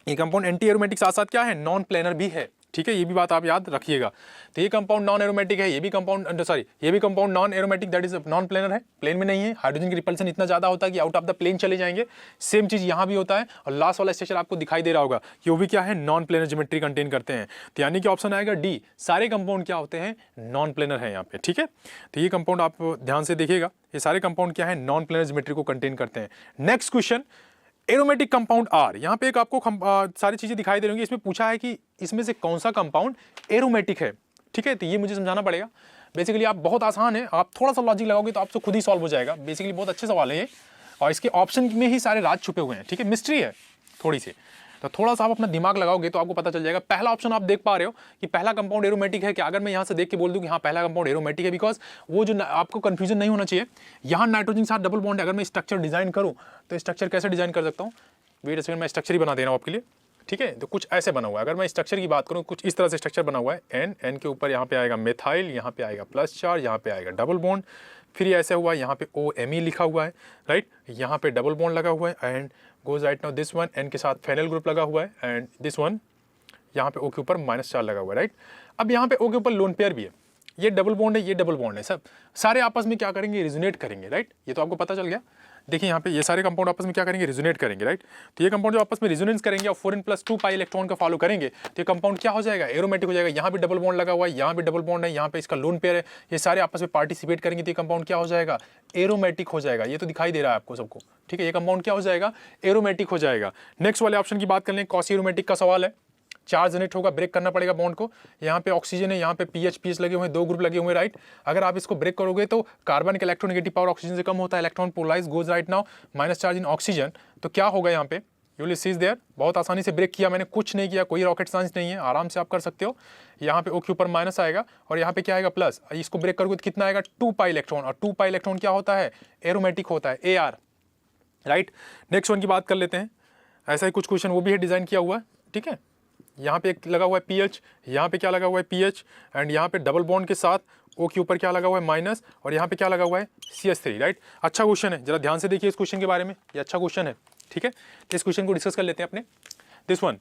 कंपाउंड एंटी एरोमेटिक साथ साथ क्या है, नॉन प्लेनर भी है, ठीक है, ये भी बात आप याद रखिएगा। तो ये कंपाउंड नॉन एरोमेटिक है, ये भी compound non aromatic, that is non planar है, प्लेन में नहीं है। हाइड्रोजन की रिपल्सन इतना ज्यादा होता है कि आउट ऑफ द प्लेन चले जाएंगे। सेम चीज यहाँ भी होता है, और लास्ट वाला स्ट्रक्चर आपको दिखाई दे रहा होगा कि वो भी क्या है, नॉन प्लेनर ज्योमेट्री कंटेन करते हैं। तो यानी कि ऑप्शन आएगा डी, सारे कंपाउंड क्या होते हैं, नॉन प्लेनर है यहाँ पे, ठीक है। तो ये कंपाउंड आप ध्यान से देखिएगा, ये सारे कंपाउंड क्या है, नॉन प्लेनर ज्योमेट्री को कंटेन करते हैं। Next question, aromatic compound are, यहाँ पे एक आपको सारी चीजें दिखाई दे रही होंगी। इसमें पूछा है कि इसमें से कौन सा कंपाउंड एरोमेटिक है, ठीक है। तो ये मुझे समझाना पड़ेगा। बेसिकली आप बहुत आसान है, आप थोड़ा सा लॉजिक लगाओगे तो आपसे खुद ही सॉल्व हो जाएगा। बेसिकली बहुत अच्छे सवाल है ये, और इसके ऑप्शन में ही सारे राज छुपे हुए हैं, ठीक है, मिस्ट्री है थोड़ी सी। तो थोड़ा सा आप अपना दिमाग लगाओगे तो आपको पता चल जाएगा। पहला ऑप्शन आप देख पा रहे हो कि पहला कंपाउंड एरोमेटिक है क्या, अगर मैं यहाँ से देख के बोल दूं कि हाँ पहला कंपाउंड एरोमेटिक है, बिकॉज वो जो आपको कंफ्यूजन नहीं होना चाहिए, यहाँ नाइट्रोजन के साथ डबल बॉन्ड है। अगर मैं स्ट्रक्चर डिजाइन करूँ तो स्ट्रक्चर कैसे डिजाइन कर सकता हूँ, वेट अ सेकंड, मैं स्ट्रक्चर ही बना दे रहा हूँ आपके लिए, ठीक है। तो कुछ ऐसे बना हुआ है, अगर मैं स्ट्रक्चर की बात करूँ, कुछ इस तरह से स्ट्रक्चर बना हुआ है, एन के ऊपर यहाँ पे आएगा मेथाइल, यहाँ पे आएगा प्लस चार्ज, यहाँ पे आएगा डबल बॉन्ड, फिर ये ऐसे हुआ है, यहाँ पे OMe लिखा हुआ है, राइट, यहाँ पे डबल बॉन्ड लगा हुआ है, and goes right now this one, N के साथ फेनल ग्रुप लगा हुआ है, एंड दिस वन यहाँ पे O के ऊपर माइनस चार्ज लगा हुआ है, राइट। अब यहाँ पे O के ऊपर लोन पेयर भी है, ये डबल बॉन्ड है, ये डबल बॉन्ड है, सब सारे आपस में क्या करेंगे, रिजोनेट करेंगे, राइट। ये तो आपको पता चल गया। देखिए यहाँ पे ये सारे कंपाउंड आपस में क्या करेंगे, रिजोनेट करेंगे, राइट। तो ये कंपाउंड जो आपस में रिजोनेंस करेंगे और 4n+2 पाई इलेक्ट्रॉन का फॉलो करेंगे, तो ये कंपाउंड क्या हो जाएगा, एरोमेटिक हो जाएगा। यहाँ भी डबल बॉन्ड लगा हुआ है, यहाँ भी डबल बॉन्ड है, यहाँ पे इसका लोन पेयर है, ये सारे आपस में पार्टिसिपेट करेंगे, तो ये कंपाउंड क्या हो जाएगा, एरोमेटिक हो जाएगा। ये तो दिखाई दे रहा है आपको सबको, ठीक है, ये कंपाउंड क्या हो जाएगा, एरोमेटिक हो जाएगा। नेक्स्ट वाले ऑप्शन की बात कर लें, कॉसी एरोमेटिक का सवाल है, चार्ज जनरेट होगा, ब्रेक करना पड़ेगा बॉन्ड को। यहाँ पे ऑक्सीजन है, यहाँ पे पीएच लगे हुए हैं, 2 ग्रुप लगे हुए हैं, राइट। अगर आप इसको ब्रेक करोगे तो कार्बन का इलेक्ट्रोनेगेटिव पावर ऑक्सीजन से कम होता है, electron polarise goes right now minus charge in oxygen. तो क्या होगा यहाँ पे, यू विल सी देयर, बहुत आसानी से ब्रेक किया मैंने, कुछ नहीं किया, कोई रॉकेट साइंस नहीं है, आराम से आप कर सकते हो। यहाँ पे O के ऊपर माइनस आएगा और यहाँ पे क्या आएगा प्लस, इसको ब्रेक करोगे तो कितना आएगा, 2 पाई इलेक्ट्रॉन, और 2 पाई इलेक्ट्रॉन क्या होता है, एरोमेटिक होता है, AR, राइट। नेक्स्ट वन की बात कर लेते हैं, ऐसा ही कुछ क्वेश्चन वो भी है, डिजाइन किया हुआ है, ठीक है। यहाँ पे एक लगा हुआ है पीएच, यहाँ पे क्या लगा हुआ है पीएच, एंड यहाँ पे डबल बॉन्ड के साथ O के ऊपर क्या लगा हुआ है माइनस, और यहाँ पे क्या लगा हुआ है CH3, राइट। अच्छा क्वेश्चन है, जरा ध्यान से देखिए इस क्वेश्चन के बारे में, ये अच्छा क्वेश्चन है, ठीक है। तो इस क्वेश्चन को डिस्कस कर लेते हैं अपने, दिस वन।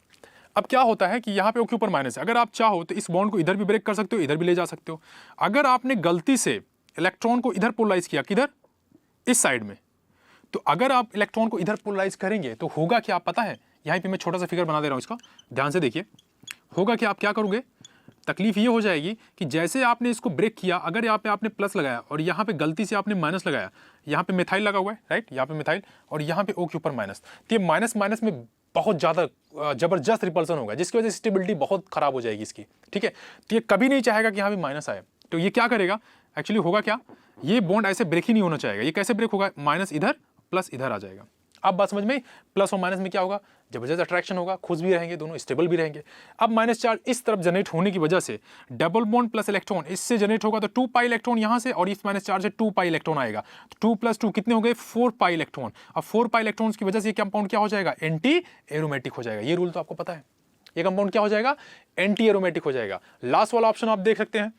अब क्या होता है कि यहाँ पे O के ऊपर माइनस है, अगर आप चाहो तो इस बॉन्ड को इधर भी ब्रेक कर सकते हो, इधर भी ले जा सकते हो। अगर आपने गलती से इलेक्ट्रॉन को इधर पोलराइज किया, किधर, इस साइड में, तो अगर आप इलेक्ट्रॉन को इधर पोलराइज करेंगे तो होगा क्या, आप पता है, यहाँ पे मैं छोटा सा फिगर बना दे रहा हूँ इसका, ध्यान से देखिए। होगा कि आप क्या करोगे, तकलीफ ये हो जाएगी कि जैसे आपने इसको ब्रेक किया, अगर यहाँ पे आपने प्लस लगाया और यहाँ पे गलती से आपने माइनस लगाया, यहाँ पे मिथाइल लगा हुआ है, राइट, यहाँ पे मिथाइल, और यहाँ पे O के ऊपर माइनस, तो ये माइनस माइनस में बहुत ज़्यादा जबरदस्त रिपल्सन होगा, जिसकी वजह से स्टेबिलिटी बहुत खराब हो जाएगी इसकी, ठीक है। तो ये कभी नहीं चाहेगा कि यहाँ पे माइनस आए, तो ये क्या करेगा, एक्चुअली होगा क्या, ये बॉन्ड ऐसे ब्रेक ही नहीं होना चाहेगा। ये कैसे ब्रेक होगा, माइनस इधर प्लस इधर आ जाएगा। अब बात समझ में, प्लस और माइनस में क्या होगा, जबरदस्त अट्रैक्शन होगा, खुश भी रहेंगे, दोनों स्टेबल भी रहेंगे। अब माइनस चार्ज इस तरफ जनरेट होने की वजह से डबल बॉन्ड प्लस इलेक्ट्रॉन इससे जनरेट होगा, तो 2 पाई इलेक्ट्रॉन यहाँ से, और इस माइनस चार्ज से 2 पाई इलेक्ट्रॉन आएगा, तो 2 + 2 कितने हो गए, 4 पाई इलेक्ट्रॉन। अब 4 पाई इलेक्ट्रॉन की वजह से ये कंपाउंड क्या हो जाएगा, एंटी एरोमेटिक हो जाएगा। ये रूल तो आपको पता है, ये कंपाउंड क्या हो जाएगा, एंटी एरोमेटिक हो जाएगा। लास्ट वाला ऑप्शन आप देख सकते हैं,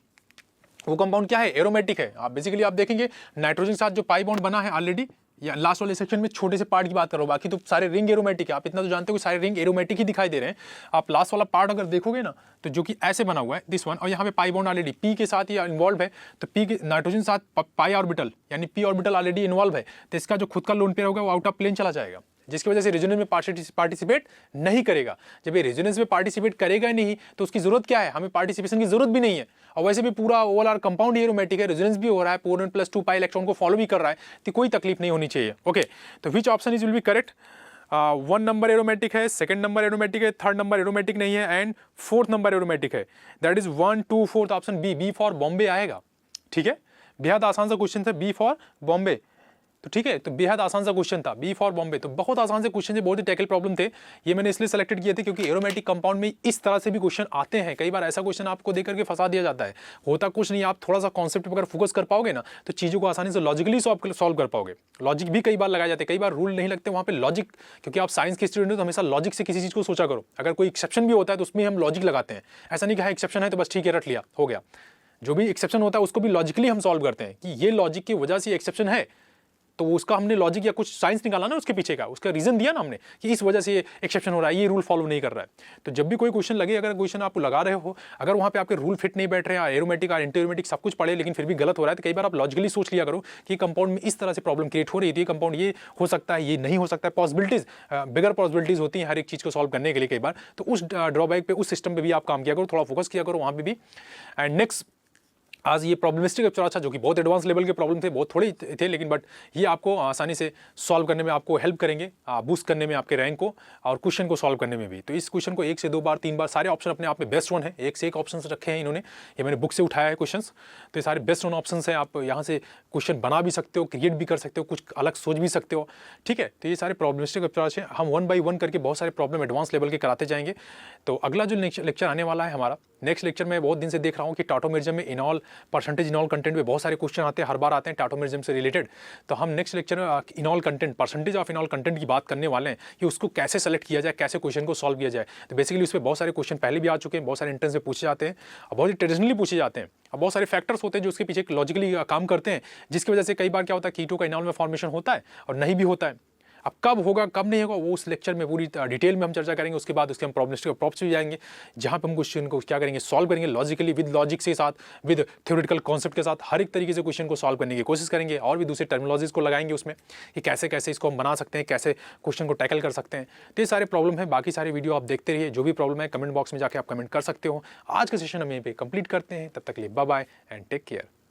वो कंपाउंड क्या है, एरोमेटिक है। आप बेसिकली आप देखेंगे नाइट्रोजन के साथ जो पाई बॉन्ड बना है ऑलरेडी, या लास्ट वाले सेक्शन में छोटे से पार्ट की बात करो, बाकी तो सारे रिंग एरोमेटिक है। आप इतना तो जानते हो कि सारे रिंग एरोमेटिक ही दिखाई दे रहे हैं। आप लास्ट वाला पार्ट अगर देखोगे ना तो जो कि ऐसे बना हुआ है दिस वन, और यहाँ पे पाई बॉन्ड ऑलरेडी पी के साथ ये इन्वॉल्व है, तो पी के नाइट्रोजन साथ पाई ऑर्बिटल यानी पी ऑर्बिटल ऑलरेडी इन्वॉल्व है, तो इसका जो खुद का लोन पेयर होगा वो आउट ऑफ प्लेन चला जाएगा, जिसकी वजह से रेजोनेंस में पार्टिसिपेट नहीं करेगा। जब ये रेजोनेंस में पार्टिसिपेट करेगा नहीं तो उसकी जरूरत क्या है, हमें पार्टिसिपेशन की जरूरत भी नहीं है। और वैसे भी पूरा ओवरऑल कंपाउंड एरोमेटिक है, रेजोनेंस भी हो रहा है, 4n+2 पाई इलेक्ट्रॉन को फॉलो भी कर रहा है, तो कोई तकलीफ नहीं होनी चाहिए। ओके, तो which option is will be correct? 1 number aromatic है, 2nd नंबर एरोमेटिक है, 3rd नंबर एरोमेटिक नहीं है, एंड 4th नंबर एरोमेटिक है। That is 1, 2, 4 option B for Bombay आएगा। ठीक है, बेहद आसान सा क्वेश्चन था, बी फॉर बॉम्बे। तो ठीक है, तो बेहद आसान सा क्वेश्चन था, बी फॉर बॉम्बे। तो बहुत आसान से क्वेश्चन थे, बहुत ही टेकल प्रॉब्लम थे। ये मैंने इसलिए सेलेक्टेड किए थे क्योंकि एरोमेटिक कंपाउंड में इस तरह से भी क्वेश्चन आते हैं। कई बार ऐसा क्वेश्चन आपको देकर के फंसा दिया जाता है, होता कुछ नहीं, आप थोड़ा सा कॉन्सेप्ट पर अगर फोकस कर पाओगे ना तो चीज़ों को आसानी से लॉजिकली सॉल्व कर पाओगे। लॉजिक भी कई बार लगाए जाते हैं, कई बार रूल नहीं लगते वहाँ पे लॉजिक, क्योंकि आप साइंस के स्टूडेंट हो तो हमेशा लॉजिक से किसी चीज़ को सोचा करो। अगर कोई एक्सेप्शन भी होता है तो उसमें हम लॉजिक लगाते हैं, ऐसा नहीं कहा एक्सेप्शन है तो बस ठीक है रट लिया हो गया। जो भी एक्सेप्शन होता है उसको भी लॉजिकली हम सॉल्व करते हैं कि ये लॉजिक की वजह से एक्सेप्शन है, तो उसका हमने लॉजिक या कुछ साइंस निकाला ना उसके पीछे का, उसका रीजन दिया ना हमने कि इस वजह से ये एक्सेप्शन हो रहा है, ये रूल फॉलो नहीं कर रहा है। तो जब भी कोई क्वेश्चन लगे, अगर क्वेश्चन आप लगा रहे हो, अगर वहाँ पे आपके रूल फिट नहीं बैठ रहे हैं, एरोमेटिक और एंटी एरोमेटिक सब कुछ पढ़े लेकिन फिर भी गलत हो रहा है, तो कई बार आप लॉजिकली सोच लिया करो कि कंपाउंड में इस तरह से प्रॉब्लम क्रिएट हो रही है, कंपाउंड ये हो सकता है, ये नहीं हो सकता है। पॉसिबिलिटीज बिगर पॉसिबिलिटीज होती हैं हर एक चीज़ को सॉल्व करने के लिए कई बार, तो उस ड्रॉबैक पे, उस सिस्टम पे भी आप काम किया करो, थोड़ा फोकस किया करो वहाँ पे भी। एंड नेक्स्ट, आज ये प्रॉब्लमिस्टिक अप्रोच था जो कि बहुत एडवांस लेवल के प्रॉब्लम थे, बहुत थोड़े थे, लेकिन बट ये आपको आसानी से सॉल्व करने में आपको हेल्प करेंगे, बूस्ट करने में आपके रैंक को और क्वेश्चन को सॉल्व करने में भी। तो इस क्वेश्चन को 1 से 2 बार 3 बार, सारे ऑप्शन अपने आप में बेस्ट वन है, एक से एक ऑप्शन रखे हैं इन्होंने, ये मैंने बुक से उठाया है क्वेश्चन, तो ये सारे बेस्ट वन ऑप्शन है। आप यहाँ से क्वेश्चन बना भी सकते हो, क्रिएट भी कर सकते हो, कुछ अलग सोच भी सकते हो। ठीक है, तो ये सारे प्रॉब्लमिस्टिक अप्रोच है, हम 1 बाई 1 करके बहुत सारे प्रॉब्लम एडवांस लेवल के कराते जाएंगे। तो अगला जो लेक्चर आने वाला है हमारा, नेक्स्ट लेक्चर में बहुत दिन से देख रहा हूँ कि टाटोमेरिज्म में इनॉल परसेंटेज, इनॉल कंटेंट में बहुत सारे क्वेश्चन आते हैं, हर बार आते हैं टाटोमेरिज्म से रिलेटेड। तो हम नेक्स्ट लेक्चर में इनॉल कंटेंट, परसेंटेज ऑफ इनॉल कंटेंट की बात करने वाले हैं कि उसको कैसे सेलेक्ट किया जाए, कैसे क्वेश्चन को सॉल्व किया जाए। तो बेसिकली उस पर बहुत सारे क्वेश्चन पहले भी आ चुके हैं, बहुत सारे एंट्रेंस में पूछे जाते हैं और बहुत ही ट्रेडिशनली पूछे जाते हैं। अब बहुत सारे फैक्टर्स होते हैं जो उसके पीछे लॉजिकली काम करते हैं, जिसकी वजह से कई बार क्या होता है, कीटो का इनॉल में फॉर्मेशन होता है और नहीं भी होता है। अब कब होगा कब नहीं होगा वो उस लेक्चर में पूरी डिटेल में हम चर्चा करेंगे। उसके बाद उसके हम प्रॉब्लमिस्टिक अप्रोच भी जाएंगे, जहाँ पे हम क्वेश्चन को क्या करेंगे, सॉल्व करेंगे लॉजिकली, विद लॉजिक के साथ, विद थ्योरेटिकल कॉन्सेप्ट के साथ, हर एक तरीके से क्वेश्चन को सॉल्व करने की कोशिश करेंगे और भी दूसरे टर्मिनोलॉजीज को लगाएंगे उसमें कि कैसे कैसे इसको हम बना सकते हैं, कैसे क्वेश्चन को टैकल कर सकते हैं। तो ये सारे प्रॉब्लम है, बाकी सारे वीडियो आप देखते रहिए, जो भी प्रॉब्लम है कमेंट बॉक्स में जाकर आप कमेंट कर सकते हो। आज का सेशन हम यहीं पर कंप्लीट करते हैं, तब तक के लिए bye bye and take care.